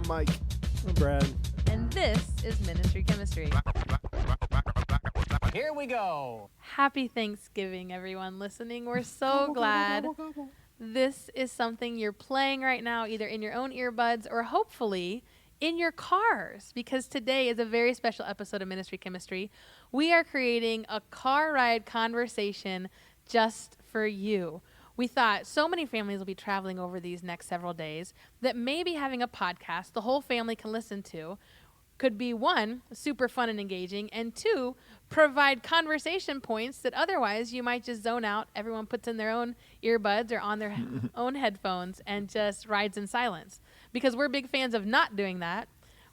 Mike. I'm Brad. And this is Ministry Chemistry. Here we go. Happy Thanksgiving, everyone listening. We're so glad this is something you're playing right now, either in your own earbuds or hopefully in your cars, because today is a very special episode of Ministry Chemistry. We are creating a car ride conversation just for you. We thought so many families will be traveling over these next several days that maybe having a podcast the whole family can listen to could be, one, super fun and engaging, and two, provide conversation points that otherwise you might just zone out. Everyone puts in their own earbuds or on their own headphones and just rides in silence. Because we're big fans of not doing that,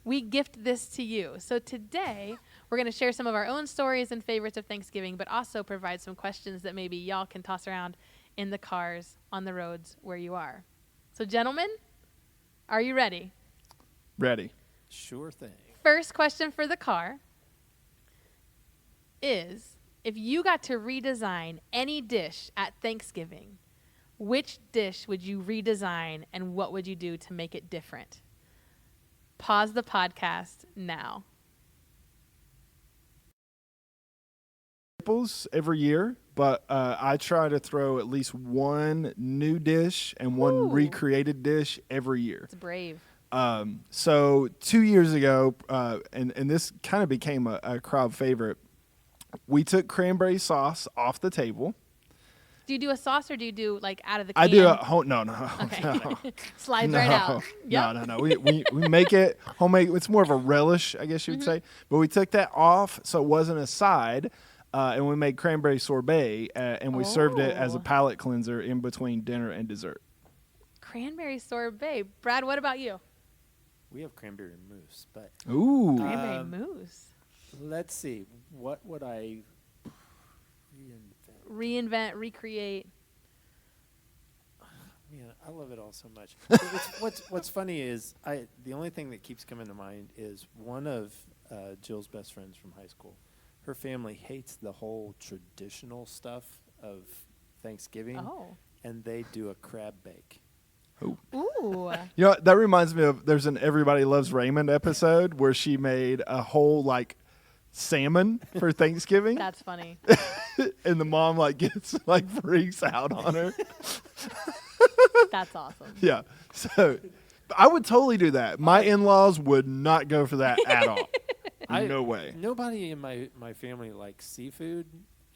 we gift this to you. So today, we're going to share some of our own stories and favorites of Thanksgiving, but also provide some questions that maybe y'all can toss around in the cars, on the roads where you are. So gentlemen, are you ready? Ready. Sure thing. First question for the car is, if you got to redesign any dish at Thanksgiving, which dish would you redesign and what would you do to make it different? Pause the podcast now. Every year, but I try to throw at least one new dish and one Ooh. recreated dish every year. It's brave. So 2 years ago, and this kind of became a crowd favorite, we took cranberry sauce off the table. Do you do a sauce or do you do like out of the can? I do a no. Okay. No. Slides No, right out. Yep. no. We make it homemade. It's more of a relish, I guess you would say. But we took that off so it wasn't a side, and we made cranberry sorbet, and we served it as a Oh. palate cleanser in between dinner and dessert. Cranberry sorbet. Brad, what about you? We have cranberry mousse, but Ooh. Cranberry mousse. let's see. What would I reinvent? Reinvent, recreate. Man, I love it all so much. What's funny is the only thing that keeps coming to mind is one of Jill's best friends from high school. Her family hates the whole traditional stuff of Thanksgiving, Oh. and they do a crab bake. Ooh. You know, that reminds me of there's an Everybody Loves Raymond episode where she made a whole like salmon for Thanksgiving. That's funny. And the mom like gets like freaks out on her. That's awesome. Yeah. So I would totally do that. My in-laws would not go for that at all. No way. Nobody in my family likes seafood,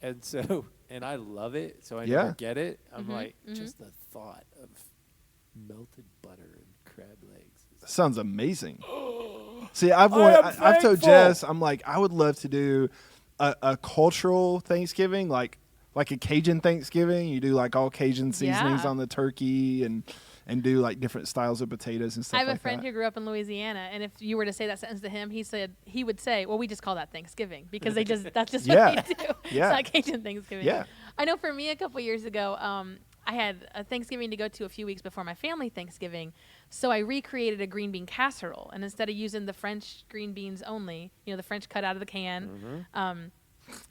and I love it, so I Yeah. never get it. I'm like, just the thought of melted butter and crab legs. Sounds amazing. See, I've told thankful. Jess, I'm like, I would love to do a cultural Thanksgiving, like a Cajun Thanksgiving. You do like all Cajun seasonings Yeah. on the turkey and do like different styles of potatoes and stuff I have like a friend that. who grew up in Louisiana, and if you were to say that sentence to him, he would say, "Well, we just call that Thanksgiving because that's just Yeah. what they do. Yeah. It's not Cajun Thanksgiving." Yeah. I know for me a couple years ago, I had a Thanksgiving to go to a few weeks before my family Thanksgiving, so I recreated a green bean casserole, and instead of using the French green beans only, the French cut out of the can,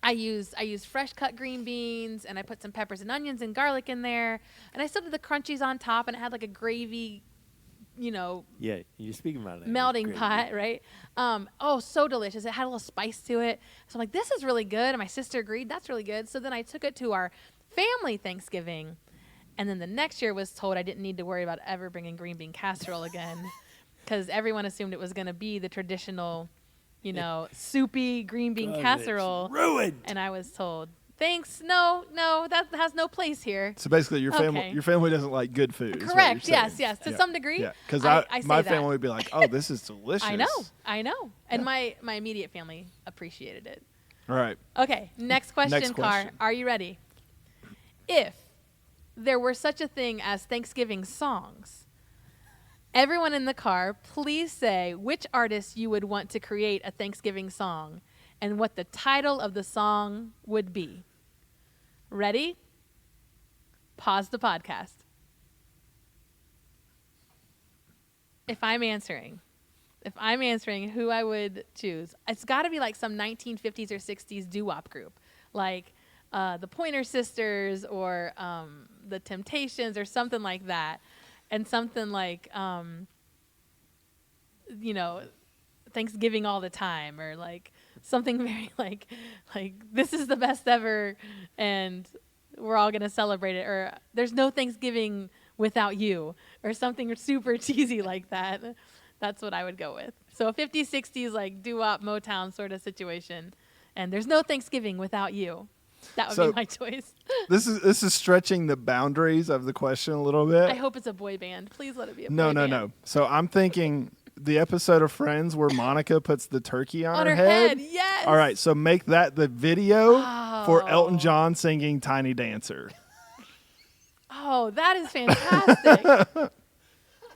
I used fresh cut green beans, and I put some peppers and onions and garlic in there, and I still did the crunchies on top, and it had like a gravy, Yeah, you're speaking about it. melting pot, right? So delicious. It had a little spice to it. So I'm like, this is really good. And my sister agreed, that's really good. So then I took it to our family Thanksgiving. And then the next year was told I didn't need to worry about ever bringing green bean casserole again because everyone assumed it was going to be the traditional, soupy green bean casserole. Ruined. And I was told, thanks, no, that has no place here. So basically, your Okay. family doesn't like good food. is what Correct. you're Yes, saying. yes, to Yeah. some degree. Yeah, because I say my that. family would be like, "Oh, this is delicious." I know. And my immediate family appreciated it. All right. Okay, next question, Next Car. question. Are you ready? If there were such a thing as Thanksgiving songs, everyone in the car, please say which artist you would want to create a Thanksgiving song and what the title of the song would be. Ready? Pause the podcast. If I'm answering who I would choose, it's got to be like some 1950s or 60s doo-wop group, like the Pointer Sisters or the Temptations or something like that, and something like you know, Thanksgiving all the time, or like something very like this is the best ever and we're all going to celebrate it, or there's no Thanksgiving without you, or something super cheesy like that. That's what I would go with. So 50s, 60s, like doo-wop, Motown sort of situation. And there's no Thanksgiving without you. That would be my choice. This is stretching the boundaries of the question a little bit. I hope it's a boy band. Please let it be a boy No. band. So I'm thinking the episode of Friends where Monica puts the turkey on her head. Yes. All right, so make that the video for Oh. Elton John singing Tiny Dancer. Oh, that is fantastic.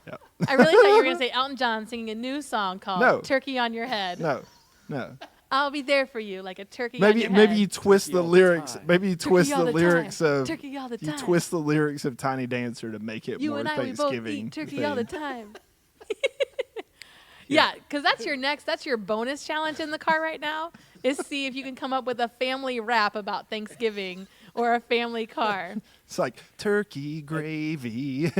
Yep. I really thought you were going to say Elton John singing a new song called No. Turkey on Your Head. No. I'll be there for you, like a turkey on your head. Maybe you twist Turkey the all the lyrics. time. Maybe you twist Turkey all the the lyrics time. of Turkey all the you time. twist the lyrics of Tiny Dancer to make it You more and I, we both Thanksgiving. eat turkey thing. all the time. Yeah, because that's your bonus challenge in the car right now, is see if you can come up with a family rap about Thanksgiving or a family car. It's like turkey gravy.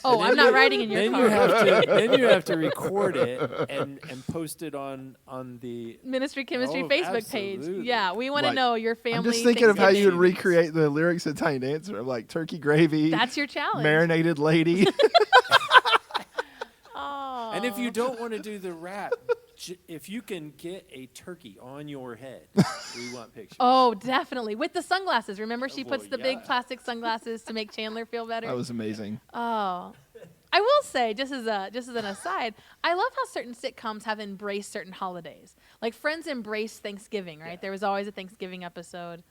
Oh, I'm not riding in your Then car. you have to record it and post it on the. Ministry Chemistry Oh, Facebook page. absolutely. Yeah, we want to Like, know your family. I'm just thinking of how you would Thanksgiving. recreate the lyrics of Tiny Dancer, like turkey gravy, That's your challenge. marinated lady. Oh. And if you don't want to do the rap, if you can get a turkey on your head, we want pictures. Oh, definitely. With the sunglasses. Remember, she Well, puts the big yeah. plastic sunglasses to make Chandler feel better. That was amazing. Oh, I will say, just as an aside, I love how certain sitcoms have embraced certain holidays. Like Friends embraced Thanksgiving, right? Yeah. There was always a Thanksgiving episode.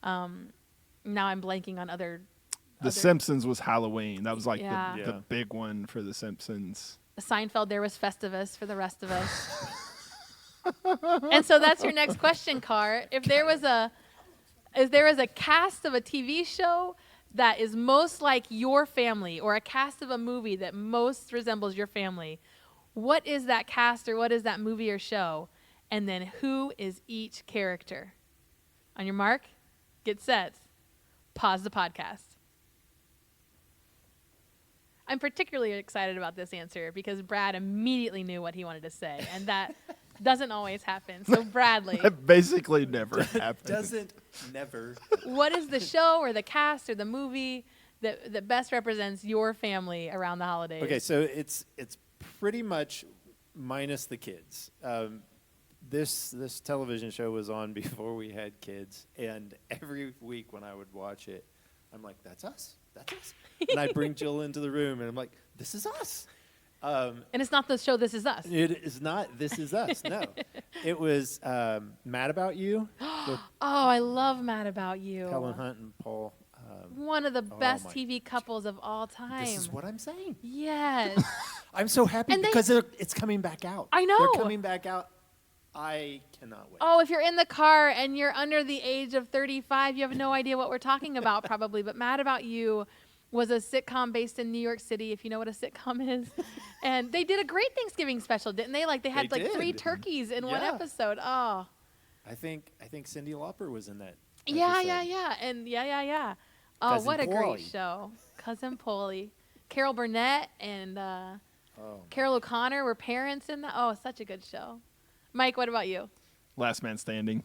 Now I'm blanking on other. The Simpsons was Halloween. That was like Yeah. the big one for the Simpsons. Seinfeld, there was Festivus for the rest of us. And so that's your next question, Car. If there was a cast of a TV show that is most like your family, or a cast of a movie that most resembles your family, what is that cast, or what is that movie or show? And then who is each character? On your mark, get set, pause the podcast. I'm particularly excited about this answer because Brad immediately knew what he wanted to say, and that doesn't always happen. So Bradley, That basically never happened. Doesn't never. what is the show or the cast or the movie that best represents your family around the holidays? Okay, so it's pretty much minus the kids. This television show was on before we had kids, and every week when I would watch it, I'm like, "That's us, that's us," and I'd bring Jill into the room, and I'm like, "This is us." And it's not the show This Is Us. It is not. This is us. No, it was Mad About You with Oh, I love Mad About You. Helen Hunt and Paul. One of the best my TV couples of all time. This is what I'm saying. Yes. I'm so happy And they- because it's coming back out. I know. They're coming back out. I cannot wait. Oh, if you're in the car and you're under the age of 35, you have no idea what we're talking about probably. But Mad About You was a sitcom based in New York City, if you know what a sitcom is. And they did a great Thanksgiving special, didn't they? Like they had They 3 did. turkeys in one Yeah. episode. Oh. I think Cyndi Lauper was in that. Yeah. episode. And yeah. Oh, Cousin what a great Paulie. show. Cousin Paulie. Carol Burnett and Oh, Carol O'Connor were parents in that. Oh, such a good show. Mike, what about you? Last Man Standing.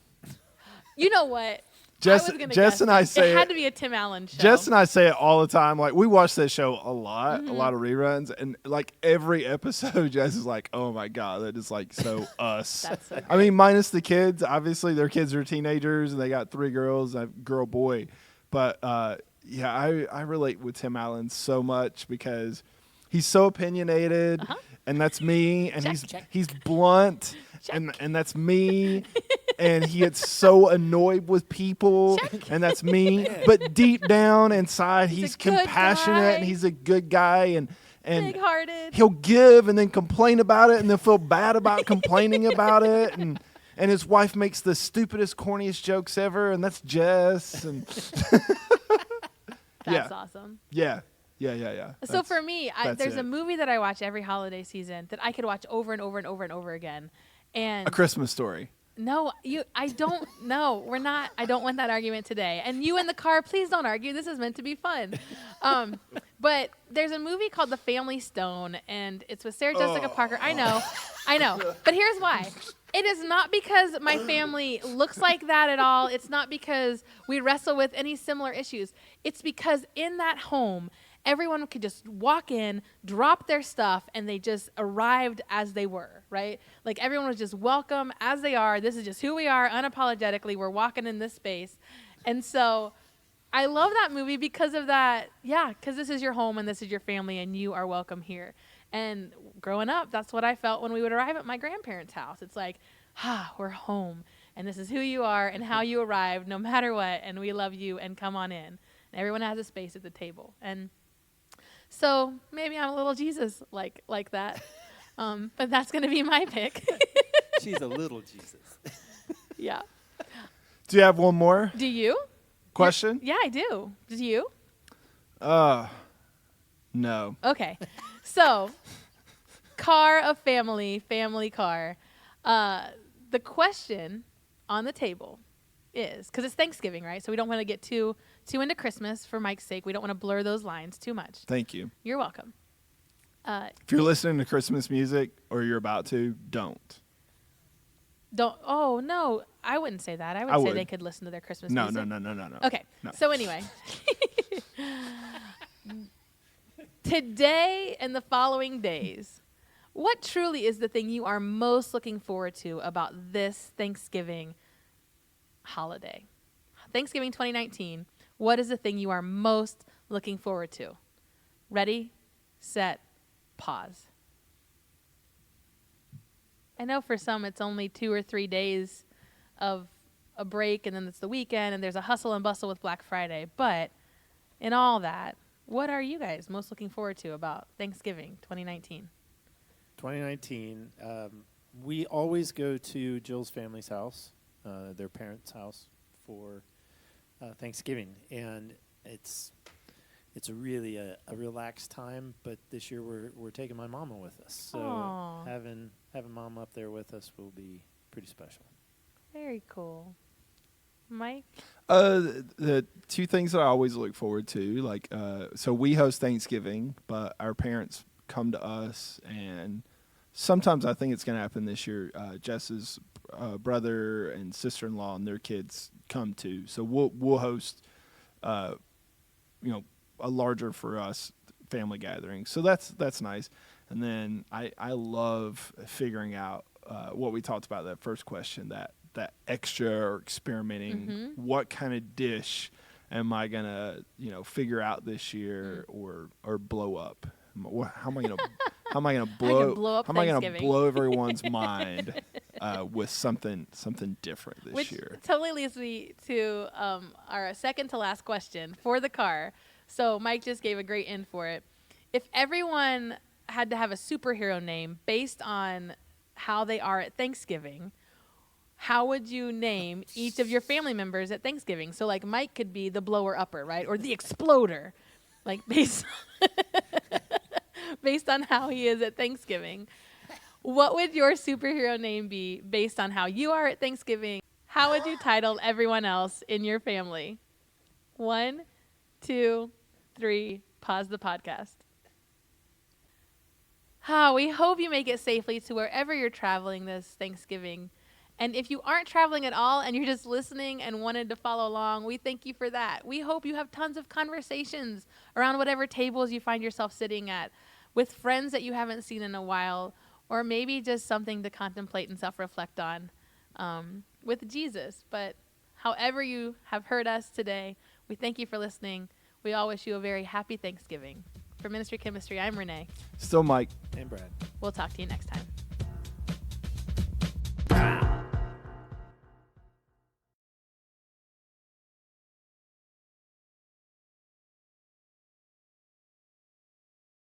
You know what? Jess, I was gonna Jess guess and I it. say It had to be a Tim Allen show. Jess and I say it all the time. Like we watch that show a lot Mm-hmm. of reruns, and like every episode, Jess is like, "Oh my god, that is like so us." That's so I mean, minus the kids. Obviously, their kids are teenagers, and they got 3 girls, a girl, boy. But yeah, I relate with Tim Allen so much because he's so opinionated, and that's me. And Check. he's blunt, and that's me. And he gets so annoyed with people, and that's me. But deep down inside, he's a good compassionate, guy. and he's a good guy, and Big-hearted. he'll give and then complain about it, and then feel bad about complaining about it, and his wife makes the stupidest, corniest jokes ever, and that's Jess, and That's yeah. awesome. yeah. So That's- for me, that's there's it. a movie that I watch every holiday season that I could watch over and over and over and over again. And A Christmas Story. no, I don't. No, we're not. I don't want that argument today. And you in the car, please don't argue. This is meant to be fun. But there's a movie called The Family Stone, and it's with Sarah Jessica Parker. I know. But here's why. It is not because my family looks like that at all. It's not because we wrestle with any similar issues. It's because in that home, everyone could just walk in, drop their stuff, and they just arrived as they were, right? Like everyone was just welcome as they are. This is just who we are, unapologetically. We're walking in this space. And so I love that movie because of that. Yeah, because this is your home and this is your family and you are welcome here. And growing up, that's what I felt when we would arrive at my grandparents' house. It's like, we're home and this is who you are and how you arrived no matter what. And we love you and come on in. And everyone has a space at the table. And so maybe I'm a little Jesus like that. But that's going to be my pick. She's a little Jesus. Yeah. Do you have one more Do you? question? Yeah, I do. Do you? No. Okay. So, car of family car. The question on the table is, because it's Thanksgiving, right? So we don't want to get too into Christmas for Mike's sake. We don't want to blur those lines too much. Thank you. You're welcome. If you're listening to Christmas music or you're about to, don't. Oh, no. I wouldn't say that. I would say would. they could listen to their Christmas No. music. No. Okay. No. So anyway. Today and the following days, what truly is the thing you are most looking forward to about this Thanksgiving holiday? Thanksgiving 2019, what is the thing you are most looking forward to? Ready, set, pause. I know for some it's only 2 or 3 days of a break and then it's the weekend and there's a hustle and bustle with Black Friday. But in all that, what are you guys most looking forward to about Thanksgiving 2019? 2019, we always go to Jill's family's house, their parents' house, for Thanksgiving, and it's really a relaxed time. But this year we're taking my mama with us, so Aww. having mom up there with us will be pretty special. Very cool. Mike? The two things that I always look forward to, like, so we host Thanksgiving, but our parents come to us, and sometimes I think it's going to happen this year. Jess's brother and sister-in-law and their kids come too, so we'll host, a larger for us family gathering. So that's nice. And then I love figuring out what we talked about that first question, that extra or experimenting. What kind of dish am I gonna figure out this year or blow up? How am I gonna blow everyone's mind with something different this Which year? totally leads me to our second to last question for the car. So Mike just gave a great end for it. If everyone had to have a superhero name based on how they are at Thanksgiving, how would you name each of your family members at Thanksgiving? So like Mike could be the blower upper, right? Or the exploder, like based on how he is at Thanksgiving. What would your superhero name be based on how you are at Thanksgiving? How would you title everyone else in your family? 1, 2, 3, pause the podcast. We hope you make it safely to wherever you're traveling this Thanksgiving. And if you aren't traveling at all and you're just listening and wanted to follow along, we thank you for that. We hope you have tons of conversations around whatever tables you find yourself sitting at with friends that you haven't seen in a while, or maybe just something to contemplate and self-reflect on with Jesus. But however you have heard us today, we thank you for listening. We all wish you a very happy Thanksgiving. For Ministry Chemistry, I'm Renee. Still Mike. And Brad. We'll talk to you next time.